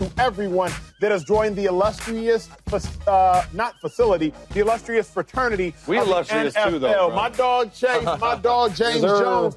to everyone that has joined the illustrious, not facility, the illustrious fraternity. We of illustrious the NFL. too, though. Bro. My dog Chase, my dog James Jones.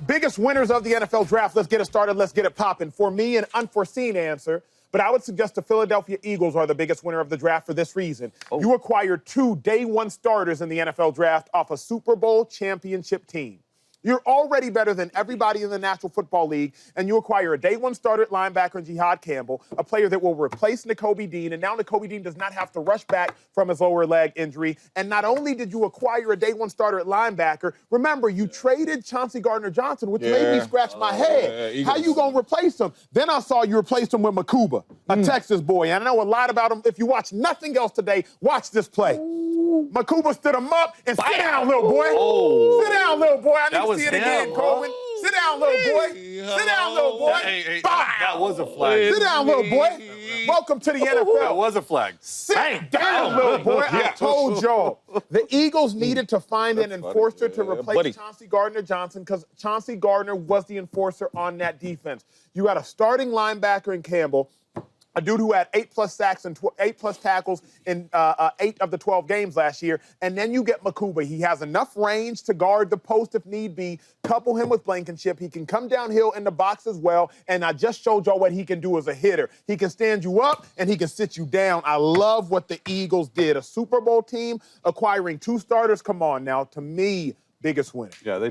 Biggest winners of the NFL draft. Let's get it started. Let's get it popping. For me, an unforeseen answer. But I would suggest the Philadelphia Eagles are the biggest winner of the draft for this reason. Oh. You acquired 2 day-one starters in the NFL draft off a Super Bowl championship team. You're already better than everybody in the National Football League, and you acquire a day-one starter at linebacker in Jihad Campbell, a player that will replace Nakobe Dean, and now Nakobe Dean does not have to rush back from his lower leg injury. And not only did you acquire a day-one starter at linebacker, remember, you traded Chauncey Gardner-Johnson, which made me scratch my head. How you going to replace him? Then I saw you replace him with Makuba, a Texas boy. And I know a lot about him. If you watch nothing else today, watch this play. Makuba stood him up and sit down, little boy. Oh. Sit down, little boy. I need to see it again, Coleman. Sit down, little boy. Sit down, little boy. That was a flag. Sit down, little boy. Welcome to the NFL. That was a flag. Sit down, little boy. I told y'all. The Eagles needed to find an enforcer to replace Chauncey Gardner-Johnson because Chauncey Gardner was the enforcer on that defense. You had a starting linebacker in Campbell, a dude who had 8+ sacks and 8+ tackles in 8 of the 12 games last year. And then you get Makuba. He has enough range to guard the post if need be. Couple him with Blankenship. He can come downhill in the box as well. And I just showed y'all what he can do as a hitter. He can stand you up and he can sit you down. I love what the Eagles did. A Super Bowl team acquiring 2 starters. Come on now. To me, biggest winner. Yeah,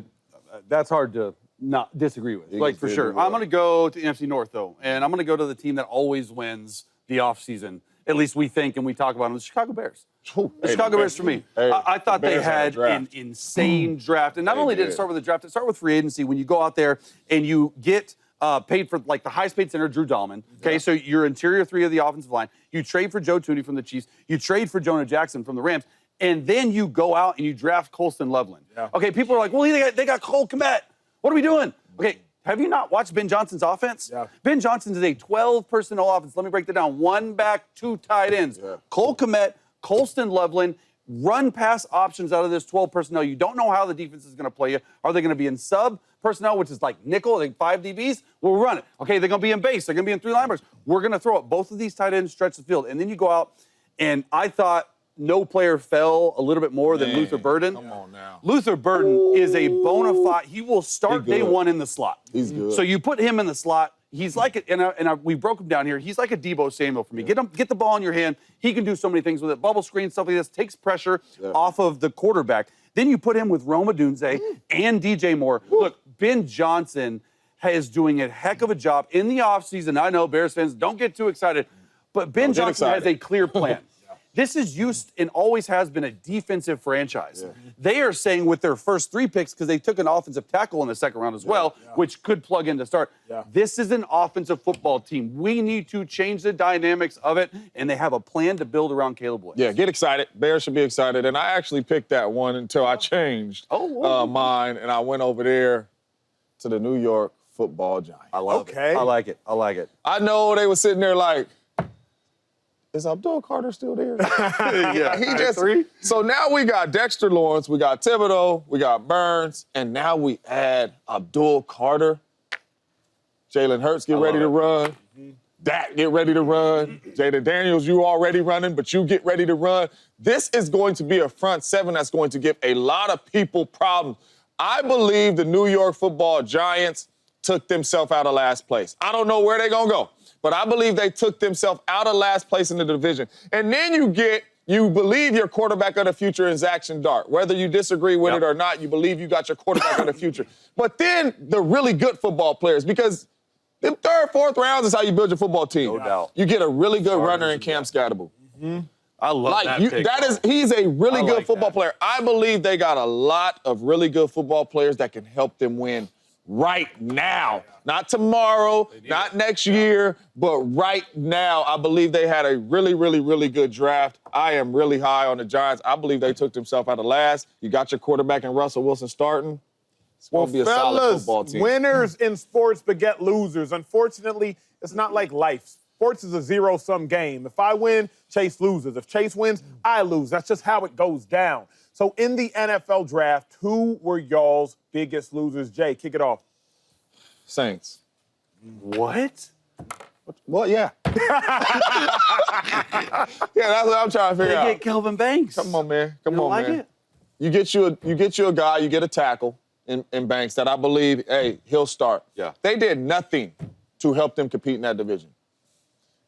that's hard to not disagree with, like, for sure. I'm going to go to the NFC North, though, and I'm going to go to the team that always wins the offseason. At least we think and we talk about them, the Chicago Bears. The Chicago Bears, for me. I thought they had an insane draft. And not only did it start with the draft, it started with free agency. When you go out there and you get paid for, like, the highest paid center, Drew Dahlman. Okay, so your interior 3 of the offensive line. You trade for Joe Thuney from the Chiefs. You trade for Jonah Jackson from the Rams. And then you go out and you draft Colston Loveland. Yeah. Okay, people are like, well, they got Cole Kmet. What are we doing? Okay, have you not watched Ben Johnson's offense? Yeah. Ben Johnson is a 12-personnel offense. Let me break that down. 1 back, 2 tight ends. Yeah. Cole Kmet, Colston Loveland, run pass options out of this 12 personnel. You don't know how the defense is going to play you. Are they going to be in sub personnel, which is like nickel, like 5 DBs? We'll run it. Okay, they're going to be in base. They're going to be in 3 linebackers. We're going to throw it. Both of these tight ends stretch the field. And then you go out, and I thought no player fell a little bit more than Luther Burden. Come on now. Luther Burden is a bona fide. He will start day one in the slot. He's good. So you put him in the slot. He's like, we broke him down here. He's like a Deebo Samuel for me. Get the ball in your hand. He can do so many things with it. Bubble screen, stuff like this. Takes pressure off of the quarterback. Then you put him with Rome Odunze and DJ Moore. Look, Ben Johnson is doing a heck of a job in the offseason. I know Bears fans don't get too excited, but Ben Johnson has a clear plan. This is used and always has been a defensive franchise. Yeah. They are saying with their first 3 picks, because they took an offensive tackle in the second round as well, which could plug in to start. Yeah. This is an offensive football team. We need to change the dynamics of it, and they have a plan to build around Caleb Williams. Yeah, get excited. Bears should be excited. And I actually picked that one until I changed mine, and I went over there to the New York Football Giants. I love it. I like it. I like it. I know they were sitting there like, is Abdul Carter still there? Yeah. He just 3. So now we got Dexter Lawrence, we got Thibodeau, we got Burns, and now we add Abdul Carter. Jalen Hurts get ready to run. Dak get ready to run. Jaden Daniels, you already running, but you get ready to run. This is going to be a front 7 that's going to give a lot of people problems. I believe the New York Football Giants took themselves out of last place. I don't know where they're going to go. But I believe they took themselves out of last place in the division. And then you believe your quarterback of the future is Action Dart. Whether you disagree with it or not, you believe you got your quarterback of the future. But then the really good football players, because the 3rd, 4th rounds is how you build your football team. No doubt. You get a really good runner in Cam Scatterable. I love that pick. He's a really good football player. I believe they got a lot of really good football players that can help them win right now. Not tomorrow, not next year, but right now. I believe they had a really, really, really good draft. I am really high on the Giants. I believe they took themselves out of last. You got your quarterback in Russell Wilson starting. It's going to be a solid football team. Winners in sports beget losers. Unfortunately, it's not like life. Sports is a zero-sum game. If I win, Chase loses. If Chase wins, I lose. That's just how it goes down. So in the NFL draft, who were y'all's biggest losers? Jay, kick it off. Saints. What? Well, yeah. Yeah, that's what I'm trying to figure out. They get Kelvin Banks. Come on, man. Come on, like man. it? You get you a guy, you get a tackle in Banks that I believe, hey, he'll start. Yeah. They did nothing to help them compete in that division.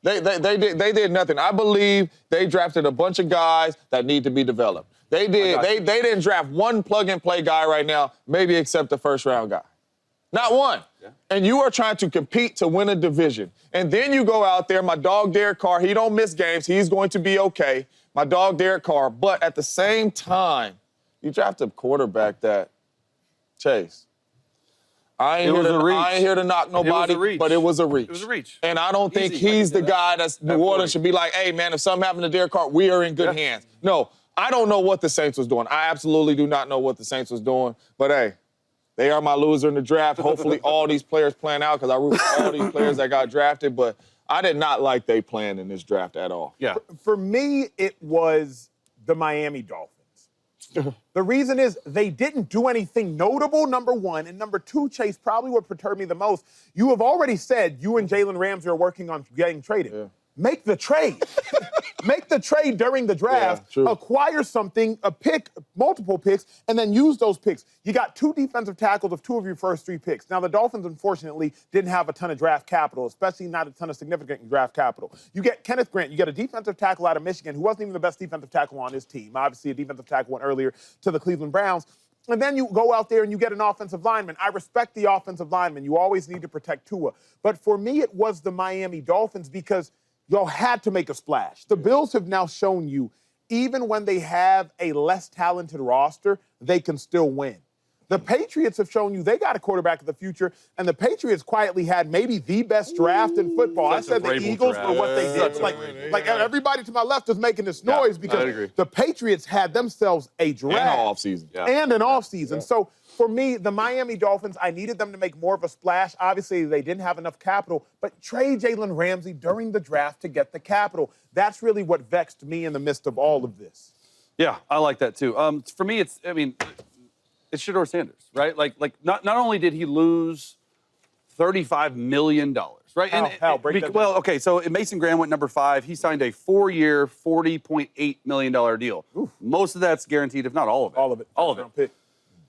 They did nothing. I believe they drafted a bunch of guys that need to be developed. They didn't draft one plug-and-play guy right now, maybe except the first-round guy. Not one. Yeah. And you are trying to compete to win a division. And then you go out there, my dog Derek Carr, he don't miss games. He's going to be okay. My dog Derek Carr. But at the same time, you draft a quarterback that, Chase, I ain't here to knock nobody, but it was a reach. It was a reach. And I don't think he's the guy that's New Orleans should be like, hey, man, if something happened to Derek Carr, we are in good hands. No, I don't know what the Saints was doing. I absolutely do not know what the Saints was doing. But, hey, they are my loser in the draft. Hopefully all these players plan out because I root for all these players that got drafted. But I did not like they planned in this draft at all. Yeah. For me, it was the Miami Dolphins. The reason is they didn't do anything notable, number one. And number two, Chase, probably what perturbed me the most. You have already said you and Jalen Ramsey are working on getting traded. Yeah. Make the trade. Make the trade during the draft, acquire something, a pick, multiple picks, and then use those picks. You got 2 defensive tackles of 2 of your first 3 picks. Now, the Dolphins, unfortunately, didn't have a ton of draft capital, especially not a ton of significant draft capital. You get Kenneth Grant. You get a defensive tackle out of Michigan who wasn't even the best defensive tackle on his team. Obviously, a defensive tackle went earlier to the Cleveland Browns. And then you go out there and you get an offensive lineman. I respect the offensive lineman. You always need to protect Tua. But for me, it was the Miami Dolphins because y'all had to make a splash. The Bills have now shown you, even when they have a less talented roster, they can still win. The Patriots have shown you they got a quarterback of the future, and the Patriots quietly had maybe the best draft in football. I said the Eagles for what they did. Like everybody to my left is making this noise because the Patriots had themselves a draft. And an offseason. And an offseason. So for me, the Miami Dolphins, I needed them to make more of a splash. Obviously, they didn't have enough capital, but trade Jalen Ramsey during the draft to get the capital. That's really what vexed me in the midst of all of this. Yeah, I like that too. For me, it's Shedeur Sanders, right? Like not only did he lose $35 million, right? Break that down. Okay, so Mason Graham went number 5. He signed a 4-year, $40.8 million deal. Oof. Most of that's guaranteed, if not all of it. All of it. All of it.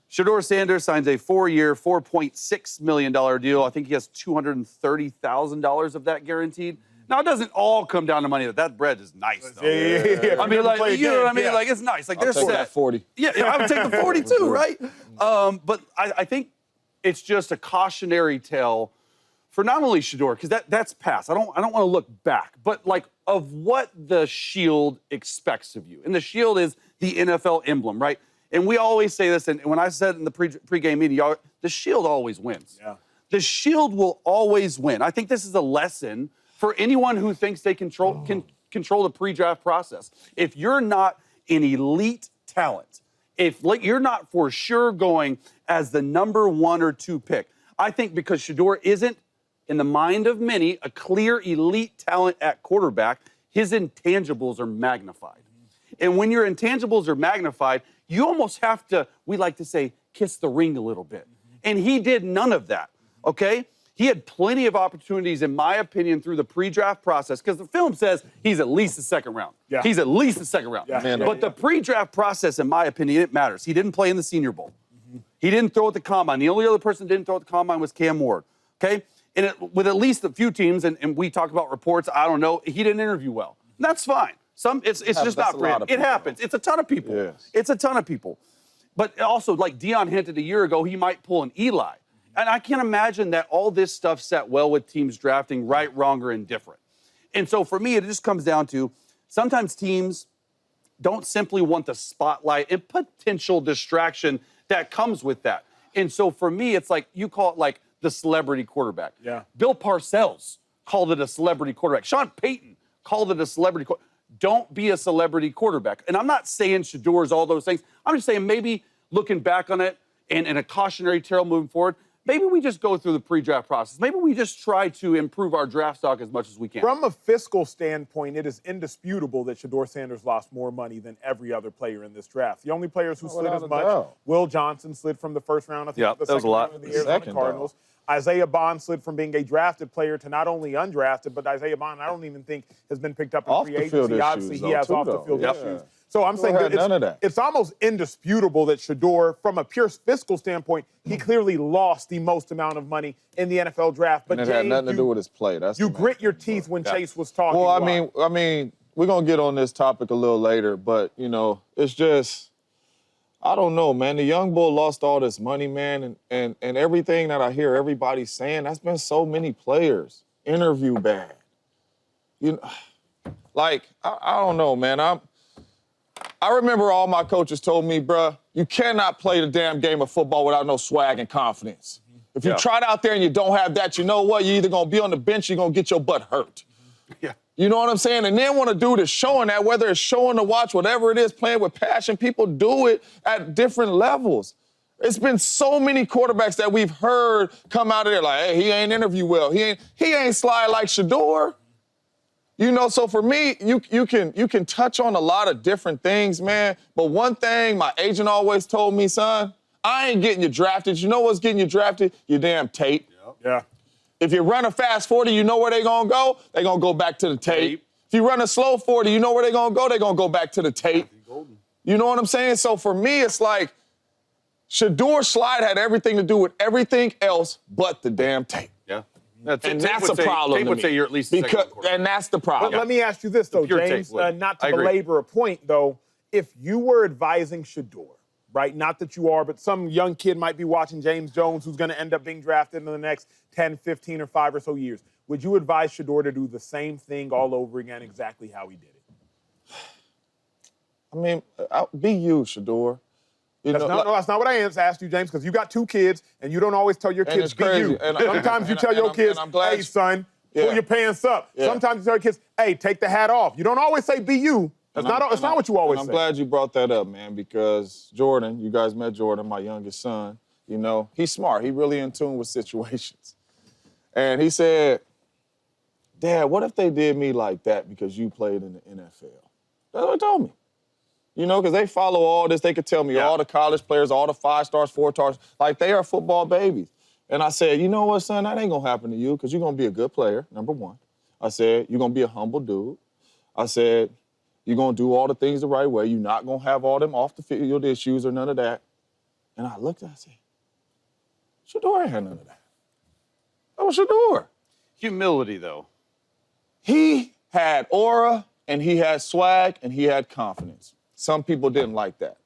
Shedeur Sanders signs a 4-year, $4.6 million deal. I think he has $230,000 of that guaranteed. Now, it doesn't all come down to money. That bread is nice, though. Yeah. I mean, like, you know what I mean? Yeah. Like, it's nice. Like, they're set. That 40. Yeah, I would take the 40 too, right? But I think it's just a cautionary tale for not only Shedeur, because that's past. I don't want to look back, but like of what the Shield expects of you. And the Shield is the NFL emblem, right? And we always say this, and when I said in the pregame meeting, the Shield always wins. Yeah. The Shield will always win. I think this is a lesson for anyone who thinks they can control the pre-draft process. If you're not an elite talent, if you're not for sure going as the number 1 or 2 pick, I think because Shedeur isn't, in the mind of many, a clear elite talent at quarterback, his intangibles are magnified. And when your intangibles are magnified, you almost have to, we like to say, kiss the ring a little bit. And he did none of that, okay? He had plenty of opportunities, in my opinion, through the pre-draft process, because the film says he's at least the second round. Yeah. He's at least the second round. Yeah. But the pre-draft process, in my opinion, it matters. He didn't play in the Senior Bowl. He didn't throw at the Combine. The only other person that didn't throw at the Combine was Cam Ward, okay? And with at least a few teams, and we talk about reports, I don't know, he didn't interview well. And that's fine. It's just not for him. It happens. It's a ton of people. Yes. It's a ton of people. But also, like Deion hinted a year ago, he might pull an Eli. And I can't imagine that all this stuff sat well with teams drafting right, wrong, or indifferent. And so for me, it just comes down to sometimes teams don't simply want the spotlight and potential distraction that comes with that. And so for me, it's like you call it like the celebrity quarterback. Yeah. Bill Parcells called it a celebrity quarterback. Sean Payton called it a celebrity quarterback. Don't be a celebrity quarterback. And I'm not saying Shedeur's all those things. I'm just saying maybe looking back on it and a cautionary tale moving forward, maybe we just go through the pre-draft process. Maybe we just try to improve our draft stock as much as we can. From a fiscal standpoint, it is indisputable that Shedeur Sanders lost more money than every other player in this draft. The only players who slid as much, Will Johnson slid from the first round, I think, the second round of the year on the Cardinals. Isaiah Bond slid from being a drafted player to not only undrafted, but Isaiah Bond, I don't even think has been picked up in free agency. Obviously, he has off-the-field issues. So I'm saying it's almost indisputable that Shedeur, from a pure fiscal standpoint, he clearly lost the most amount of money in the NFL draft. But and it had nothing to do with his play. You grit your teeth when Chase was talking. Well, I mean, we're gonna get on this topic a little later, but it's just, I don't know, man. The young bull lost all this money, man, and everything that I hear everybody saying, that's been so many players. Interview bad. I don't know, man. I remember all my coaches told me, bruh, you cannot play the damn game of football without no swag and confidence. If you trot out there and you don't have that, you know what? You're either going to be on the bench or you're going to get your butt hurt. Yeah. You know what I'm saying? And then when a dude is showing that, whether it's showing to watch, whatever it is, playing with passion, people do it at different levels. It's been so many quarterbacks that we've heard come out of there like, hey, he ain't interview well. He ain't slide like Shedeur. So for me, you can touch on a lot of different things, man. But one thing my agent always told me, son, I ain't getting you drafted. You know what's getting you drafted? Your damn tape. Yeah. If you run a fast 40, you know where they gonna go? They gonna go back to the tape. If you run a slow 40, you know where they gonna go? They gonna go back to the tape. You know what I'm saying? So for me, it's like Shedeur's slide had everything to do with everything else but the damn tape. Yeah. And that's a problem to me. Would say you're at least and that's the problem. But let me ask you this, though, James, not to belabor a point, though. If you were advising Shedeur, right, not that you are, but some young kid might be watching James Jones who's going to end up being drafted in the next 10, 15, or 5 or so years, would you advise Shedeur to do the same thing all over again, exactly how he did it? I mean, be you, Shedeur. That's not what I asked you, James, because you got 2 kids, and you don't always tell your kids, be you. Sometimes you tell your kids, hey, son, pull your pants up. Yeah. Sometimes you tell your kids, hey, take the hat off. You don't always say, be you. That's not what you always say. I'm glad you brought that up, man, because Jordan, you guys met Jordan, my youngest son, he's smart. He really in tune with situations. And he said, Dad, what if they did me like that because you played in the NFL? That's what he told me. Because they follow all this. They could tell me all the college players, all the 5 stars, 4 stars, like they are football babies. And I said, you know what, son, that ain't going to happen to you because you're going to be a good player, number one. I said, you're going to be a humble dude. I said, you're going to do all the things the right way. You're not going to have all them off the field issues or none of that. And I looked and I said, Shedeur ain't had none of that. That was Shedeur. Humility, though. He had aura, and he had swag, and he had confidence. Some people didn't like that.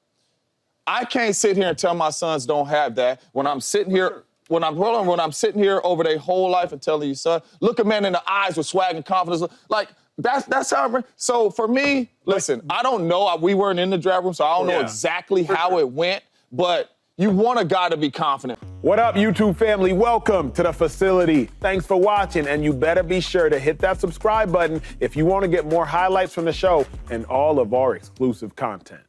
I can't sit here and tell my sons don't have that when I'm sitting here, when I'm sitting here over their whole life and telling you, son, look a man in the eyes with swag and confidence. Like, that's how so for me, listen, I don't know. We weren't in the draft room, so I don't know exactly how it went, but you want a guy to be confident. What up, YouTube family? Welcome to the facility. Thanks for watching, and you better be sure to hit that subscribe button if you want to get more highlights from the show and all of our exclusive content.